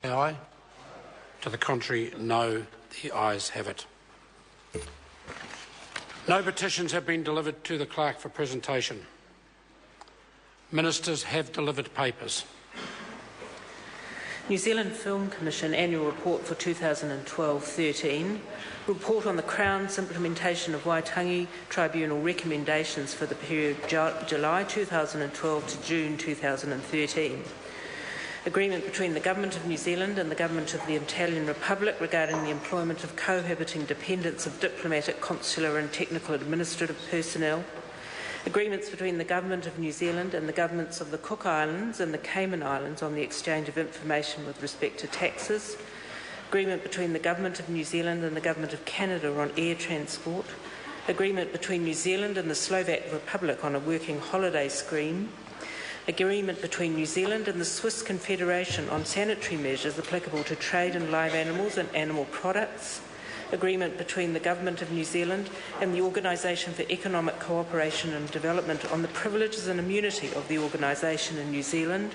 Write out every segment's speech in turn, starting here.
Aye. To the contrary, no. The ayes have it. No petitions have been delivered to the clerk for presentation. Ministers have delivered papers. New Zealand Film Commission Annual Report for 2012-13, report on the Crown's implementation of Waitangi Tribunal recommendations for the period July 2012 to June 2013. Agreement between the Government of New Zealand and the Government of the Italian Republic regarding the employment of cohabiting dependents of diplomatic, consular and technical administrative personnel. Agreements between the Government of New Zealand and the governments of the Cook Islands and the Cayman Islands on the exchange of information with respect to taxes. Agreement between the Government of New Zealand and the Government of Canada on air transport. Agreement between New Zealand and the Slovak Republic on a working holiday scheme. Agreement between New Zealand and the Swiss Confederation on sanitary measures applicable to trade in live animals and animal products. Agreement between the Government of New Zealand and the Organisation for Economic Cooperation and Development on the privileges and immunity of the organisation in New Zealand.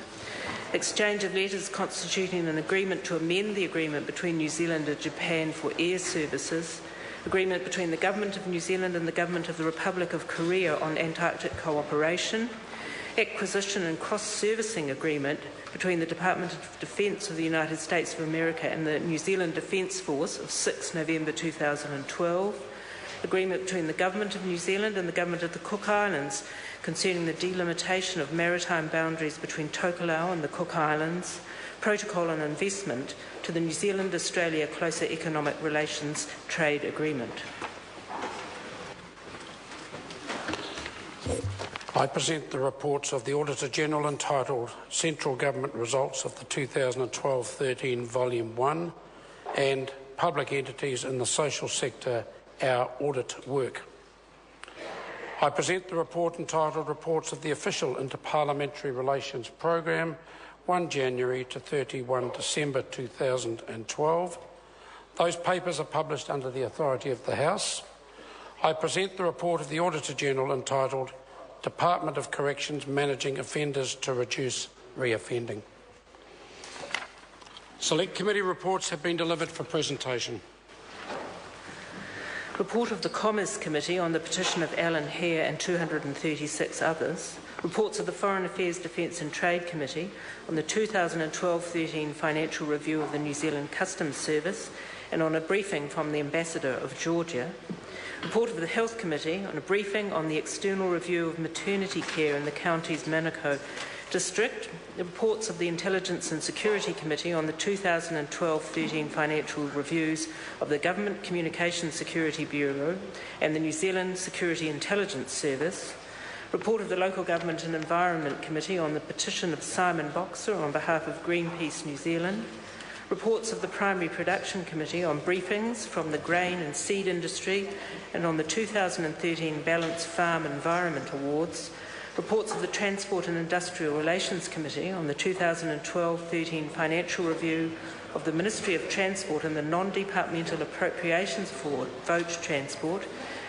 Exchange of letters constituting an agreement to amend the agreement between New Zealand and Japan for air services. Agreement between the Government of New Zealand and the Government of the Republic of Korea on Antarctic cooperation. Acquisition and cross-servicing agreement between the Department of Defence of the United States of America and the New Zealand Defence Force of 6 November 2012. Agreement between the Government of New Zealand and the Government of the Cook Islands concerning the delimitation of maritime boundaries between Tokelau and the Cook Islands. Protocol on investment to the New Zealand-Australia Closer Economic Relations Trade Agreement. I present the reports of the Auditor-General entitled Central Government Results of the 2012-13 Volume 1 and Public Entities in the Social Sector, Our Audit Work. I present the report entitled Reports of the Official Interparliamentary Relations Programme 1 January to 31 December 2012. Those papers are published under the authority of the House. I present the report of the Auditor-General entitled Department of Corrections Managing Offenders to Reduce Reoffending. Select committee reports have been delivered for presentation. Report of the Commerce Committee on the petition of Alan Hare and 236 others. Reports of the Foreign Affairs, Defence and Trade Committee on the 2012-13 financial review of the New Zealand Customs Service and on a briefing from the Ambassador of Georgia. Report of the Health Committee on a briefing on the external review of maternity care in the county's Manukau district. The reports of the Intelligence and Security Committee on the 2012-13 financial reviews of the Government Communications Security Bureau and the New Zealand Security Intelligence Service. Report of the Local Government and Environment Committee on the petition of Simon Boxer on behalf of Greenpeace New Zealand. Reports of the Primary Production Committee on briefings from the grain and seed industry and on the 2013 Balanced Farm Environment Awards. Reports of the Transport and Industrial Relations Committee on the 2012-13 financial review of the Ministry of Transport and the non-departmental appropriations for Vogue Transport,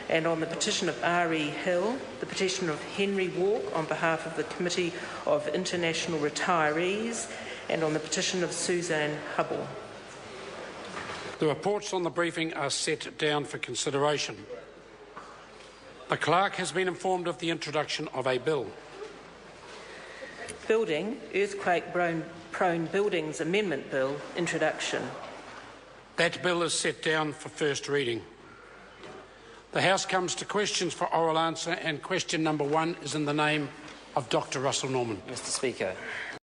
and on the petition of R.E. Hill, the petition of Henry Walk on behalf of the Committee of International Retirees, and on the petition of Suzanne Hubble. The reports on the briefing are set down for consideration. The clerk has been informed of the introduction of a bill. Building, Earthquake-Prone Buildings Amendment Bill, introduction. That bill is set down for first reading. The House comes to questions for oral answer, and question number 1 is in the name of Dr. Russell Norman. Mr. Speaker,